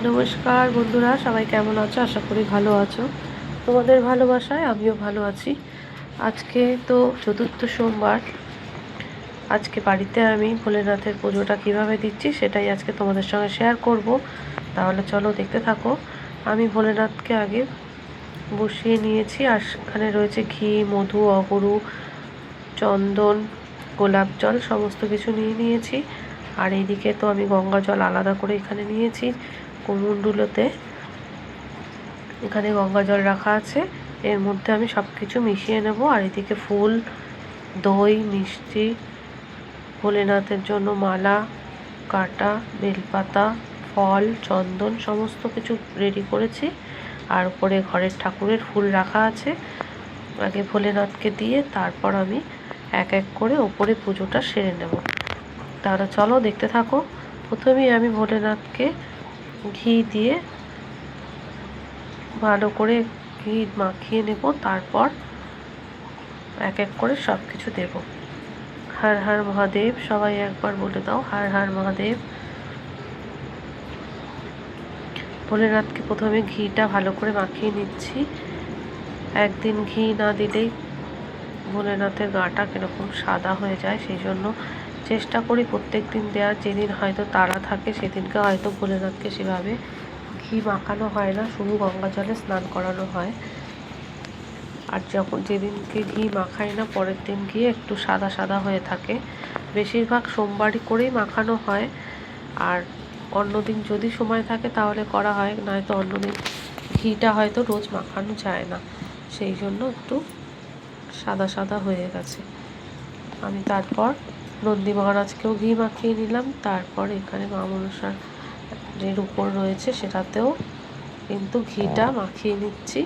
নমস্কার বন্ধুরা, সবাই কেমন আছো? আশা করি ভালো আছো। তোমাদের ভালোবাসায় আমিও ভালো আছি। আজকে তো চতুর্থ সোমবার। আজকে বাড়িতে আমি ভোলেনাথের পুজোটা কিভাবে দিচ্ছি সেটাই আজকে তোমাদের সঙ্গে শেয়ার করব। তাহলে চলো দেখতে থাকো। আমি ভোলেনাথকে আগে বসিয়ে নিয়েছি, আর সেখানে রয়েছে ঘি, মধু, অগুরু, চন্দন, গোলাপ জল সমস্ত কিছু নিয়ে নিয়েছি। আর এইদিকে তো আমি গঙ্গা জল আলাদা করে এখানে নিয়েছি কুমুন্ডুলোতে। এখানে গঙ্গা জল রাখা আছে, এর মধ্যে আমি সব কিছু মিশিয়ে নেব। আর এদিকে ফুল, দই, মিষ্টি, ভোলেনাথের জন্য মালা, কাটা, বেলপাতা, ফল, চন্দন সমস্ত কিছু রেডি করেছি। আর উপরে ঘরের ঠাকুরের ফুল রাখা আছে। আগে ভোলেনাথকে দিয়ে তারপর আমি এক এক করে ওপরে পুজোটা সেরে নেব। তাহলে চলো দেখতে থাকো। প্রথমেই আমি ভোলেনাথকে ঘি দিয়ে ভালো করে ঘি মাখিয়ে নেব, তারপর এক এক করে সব কিছু দেব। হর হর মহাদেব, সবাই একবার বলে দাও হর হর মহাদেব। ভোলেনাথকে প্রথমে ঘিটা ভালো করে মাখিয়ে নিচ্ছি। একদিন ঘি না দিলেই ভোলেনাথের গাটা কীরকম সাদা হয়ে যায়, সেই জন্য চেষ্টা করি প্রত্যেক দিন দেওয়ার। যেদিন হয়তো তাড়া থাকে সেদিনকে হয়তো ভোলেনাথকে সেভাবে ঘি মাখানো হয় না, শুধু গঙ্গা জলে স্নান করানো হয়। আর যখন যেদিনকে ঘি মাখাই না পরের দিন গিয়ে একটু সাদা সাদা হয়ে থাকে। বেশিরভাগ সোমবারই করেই মাখানো হয়, আর অন্যদিন যদি সময় থাকে তাহলে করা হয়, নয়তো অন্যদিন ঘিটা হয়তো রোজ মাখানো যায় না, সেই জন্য একটু সাদা সাদা হয়ে গেছে। আমি তারপর নন্দী মহারাজকেও ঘি মাখিয়ে নিলাম। তারপর এখানে মা মনসার যে রূপোর রয়েছে সেটাতেও কিন্তু ঘিটা মাখিয়ে নিচ্ছি।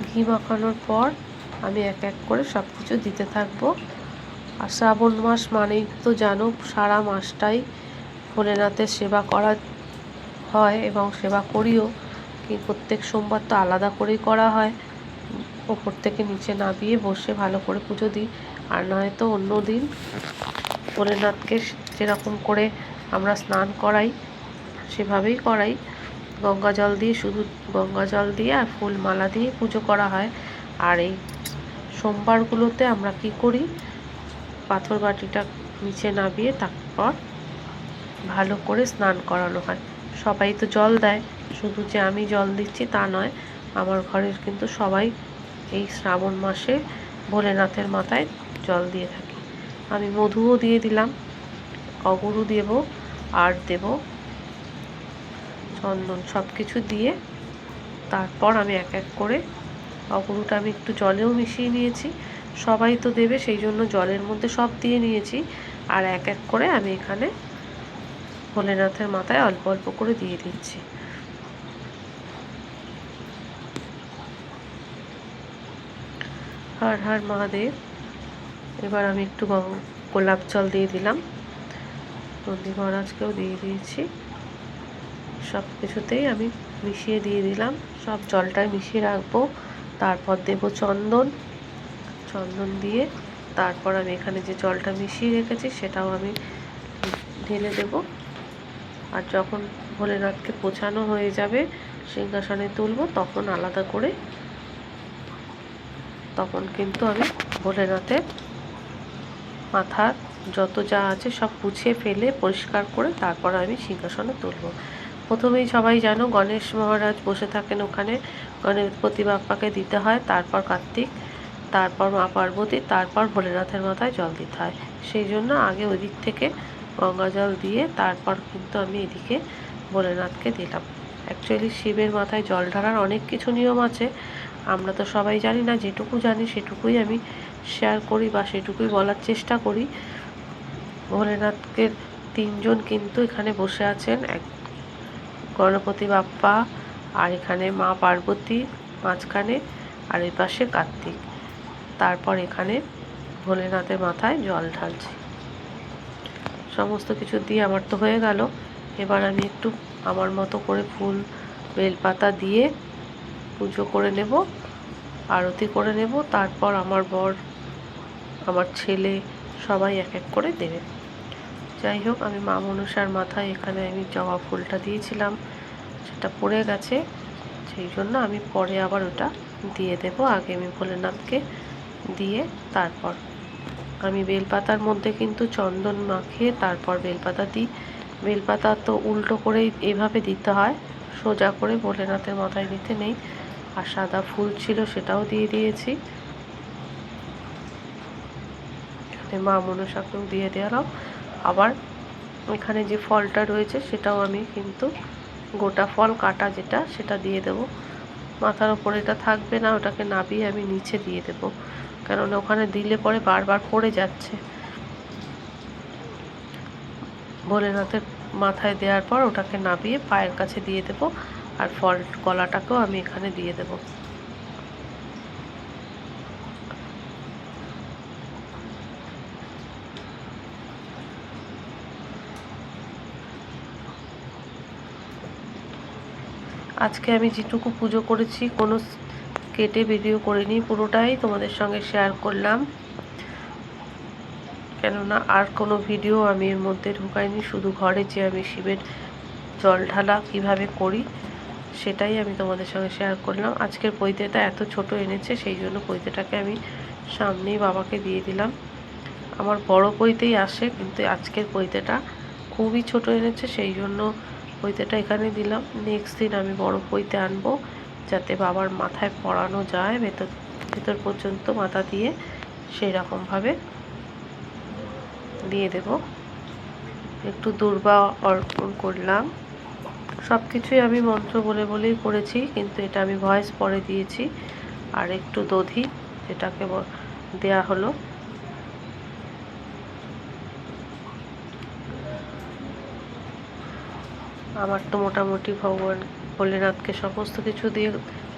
ঘি মাখানোর পর আমি এক এক করে সব কিছু দিতে থাকবো। আর শ্রাবণ মাস মানেই তো জানো, সারা মাসটাই ভোলেনাথের সেবা করা হয় এবং সেবা করিও। কি প্রত্যেক সোমবার তো আলাদা করেই করা হয়, ওপর থেকে নিচে নামিয়ে বসে ভালো করে পুজো দিই। আর নয়তো অন্য দিন ভোলেনাথকে যেরকম করে আমরা স্নান করাই সেভাবেই করাই। গঙ্গা জল দিয়ে, শুধু গঙ্গা জল দিয়ে আর ফুল মালা দিয়ে পুজো করা হয়। আর এই সোমবারগুলোতে আমরা কি করি, পাথর বাটিটা নিচে নামিয়ে তারপর ভালো করে স্নান করানো হয়। সবাই তো জল দেয়, শুধু যে আমি জল দিচ্ছি তা নয়, আমার ঘরের কিন্তু সবাই এই শ্রাবণ মাসে ভোলেনাথের মাথায় জল দিয়ে থাকি। আমি মধুও দিয়ে দিলাম, অগুরু দেব, আর দেব চন্দন, সব কিছু দিয়ে তারপর আমি এক এক করে অগুরুটা আমি একটু জলেও মিশিয়ে নিয়েছি। সবাই তো দেবে সেই জন্য জলের মধ্যে সব দিয়ে নিয়েছি। আর এক এক করে আমি এখানে ভোলেনাথের মাথায় অল্প অল্প করে দিয়ে দিচ্ছি। হর হর মহাদেব। এবার আমি একটু গোলাপ জল দিয়ে দিলাম, নন্দী মহারাজকেও দিয়ে দিয়েছি। সব কিছুতেই আমি মিশিয়ে দিয়ে দিলাম, সব জলটাই মিশিয়ে রাখবো। তারপর দেব চন্দন, চন্দন দিয়ে তারপর আমি এখানে যে জলটা মিশিয়ে রেখেছি সেটাও আমি ঢেলে দেব। আর যখন ভোলেনাথকে পোছানো হয়ে যাবে, সিংহাসনে তুলব, তখন আলাদা করে তখন কিন্তু আমি ভোলেনাথের মাথার যত যা আছে সব পুছিয়ে ফেলে পরিষ্কার করে তারপর আমি সিংহাসনে তুলব। প্রথমেই সবাই জানো গণেশ মহারাজ বসে থাকেন ওখানে, গণপতি বাপ্পাকে দিতে হয়, তারপর কার্তিক, তারপর মা পার্বতী, তারপর ভোলেনাথের মাথায় জল দিতে হয়। সেই জন্য আগে ওই দিক থেকে গঙ্গা জল দিয়ে তারপর কিন্তু আমি এদিকে ভোলেনাথকে দিলাম। অ্যাকচুয়ালি শিবের মাথায় জল ঢালার অনেক কিছু নিয়ম আছে, আমরা তো সবাই জানি না। যেটুকু জানি সেটুকুই আমি শেয়ার করি বা সেটুকুই বলার চেষ্টা করি। ভোলেনাথকে তিনজন কিন্তু এখানে বসে আছেন, এক গণপতি বাপ্পা, আর এখানে মা পার্বতী মাঝখানে, আর এই পাশে কার্তিক। তারপর এখানে ভোলেনাথের মাথায় জল ঢালছি। সমস্ত কিছু দিয়ে আমার তো হয়ে গেল। এবার আমি একটু আমার মতো করে ফুল বেলপাতা দিয়ে পুজো করে নেব, আরতি করে নেব। তারপর আমার বর, আমার ছেলে সবাই এক এক করে দেবে। যাই হোক, আমি মা মনসার মাথায় এখানে আমি জবা ফুলটা দিয়েছিলাম, সেটা পড়ে গেছে, সেই জন্য আমি পরে আবার ওটা দিয়ে দেব। আগে আমি ভোলেনাথকে দিয়ে তারপর আমি বেলপাতার মধ্যে কিন্তু চন্দন মাখিয়ে তারপর বেলপাতা দিই। বেলপাতা তো উল্টো করেই এভাবে দিতে হয়, সোজা করে ভোলেনাথের মাথায় দিতে নেই। আর সাদা ফুল ছিল সেটাও দিয়ে দিয়েছি, মা মনসাকেও দিয়ে দিলাম। আবার এখানে যে ফলটা রয়েছে সেটাও আমি কিন্তু গোটা ফল কাটা যেটা সেটা দিয়ে দেব। মাথার ওপরে এটা থাকবে না, ওটাকে নাবিয়ে আমি নিচে দিয়ে দেব, কেননা ওখানে দিলে পরে বারবার পড়ে যাচ্ছে। ভোলেনাথের মাথায় দেওয়ার পর ওটাকে নাবিয়ে পায়ের কাছে দিয়ে দেব, আর ফল কলাটাকেও আমি এখানে দিয়ে দেব। আজকে আমি যেটুকু পুজো করেছি কোনো কেটে ভিডিও করিনি, পুরোটাই তোমাদের সঙ্গে শেয়ার করলাম, কেননা আর কোনো ভিডিও আমি এর মধ্যে ঢুকাইনি। শুধু ঘরে যে আমি শিবের জল ঢালা কীভাবে করি সেটাই আমি তোমাদের সঙ্গে শেয়ার করলাম। আজকের পৈতেটা এত ছোট এনেছে, সেই জন্য পৈতেটাকে আমি সামনেই বাবাকে দিয়ে দিলাম। আমার বড় পৈতেই আসে, কিন্তু আজকের পৈতেটা খুবই ছোট এনেছে, সেই জন্য পৈতেটা এখানে দিলাম। নেক্সট দিন আমি বড় পৈতে আনবো, যাতে বাবার মাথায় পরানো যায়, ভেতর পর্যন্ত মাথা দিয়ে, সেই রকমভাবে দিয়ে দেব। একটু দূর্বা অর্পণ করলাম। সব কিছুই আমি মন্ত্র বলে বলেই করেছি, কিন্তু এটা আমি ভয়েস পরে দিয়েছি। আর একটু দধি যেটাকে দেয়া হলো। আমার তো মোটামুটি ভগবান ভোলেনাথকে সমস্ত কিছু দিয়ে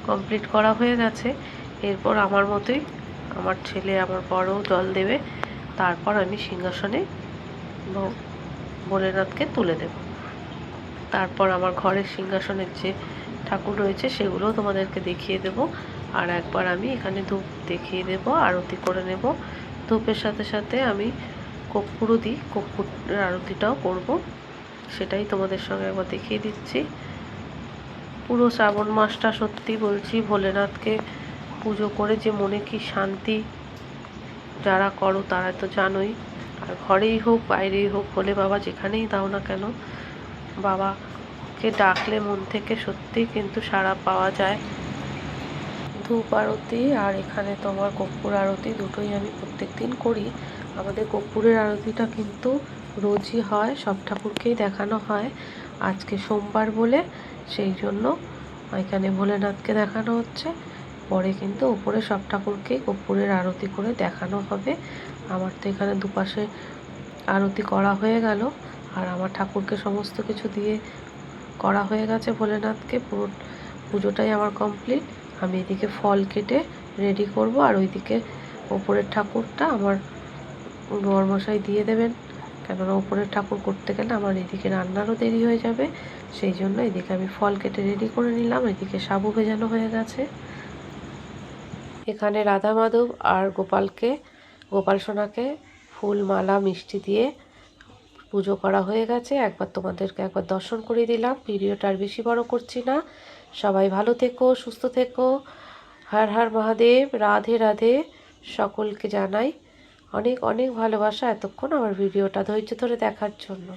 কমপ্লিট করা হয়ে গেছে। এরপর আমার মতোই আমার ছেলে, আমার বড় জল দেবে, তারপর আমি সিংহাসনে ভোলেনাথকে তুলে দেব। তারপর আমার ঘরের সিংহাসনের যে ঠাকুর রয়েছে সেগুলোও তোমাদেরকে দেখিয়ে দেব। আর একবার আমি এখানে ধূপ দেখিয়ে দেব, আরতি করে নেব। ধূপের সাথে সাথে আমি কর্পূরও দিই, কর্পূরের আরতিটাও করব, সেটাই তোমাদের সঙ্গে একবার দেখিয়ে দিচ্ছি। পুরো শ্রাবণ মাসটা সত্যি বলছি, ভোলেনাথকে পুজো করে যে মনে কি শান্তি, যারা করো তারা তো জানোই। আর ঘরেই হোক বাইরেই হোক, ভোলে বাবা যেখানেই দাও না কেন, বাবাকে ডাকলে মন থেকে সত্যিই কিন্তু সাড়া পাওয়া যায়। ধূপ আরতি আর এখানে তোমার কর্পূর আরতি দুটোই আমি প্রত্যেক দিন করি। আমাদের কর্পূরের আরতিটা কিন্তু রোজই হয়, সব ঠাকুরকেই দেখানো হয়। আজকে সোমবার বলে সেই জন্য এখানে ভোলেনাথকে দেখানো হচ্ছে, পরে কিন্তু উপরে সব ঠাকুরকেই কর্পূরের আরতি করে দেখানো হবে। আমার তো এখানে দুপাশে আরতি করা হয়ে গেল, আর আমার ঠাকুরকে সমস্ত কিছু দিয়ে করা হয়ে গেছে। ভোলেনাথকে পুরো পুজোটাই আমার কমপ্লিট। আমি এদিকে ফল কেটে রেডি করব, আর ওইদিকে ওপরের ঠাকুরটা আমার বরমশাই দিয়ে দেবেন, কেননা ওপরের ঠাকুর করতে গেলে আমার এদিকে রান্নারও দেরি হয়ে যাবে। সেই জন্য এদিকে আমি ফল কেটে রেডি করে নিলাম। এদিকে সাবু ভেজানো হয়ে গেছে। এখানে রাধা মাধব আর গোপাল সোনাকে ফুল মালা মিষ্টি দিয়ে পুজো করা হয়ে গেছে। একবার তোমাদেরকে একবার দর্শন করে দিলাম। ভিডিওটা আর বেশি বড় করছি না। সবাই ভালো থেকো, সুস্থ থেকো। হর হর মহাদেব, রাধে রাধে। সকলকে জানাই অনেক অনেক ভালোবাসা এতক্ষণ আমার ভিডিওটা ধৈর্য ধরে দেখার জন্য।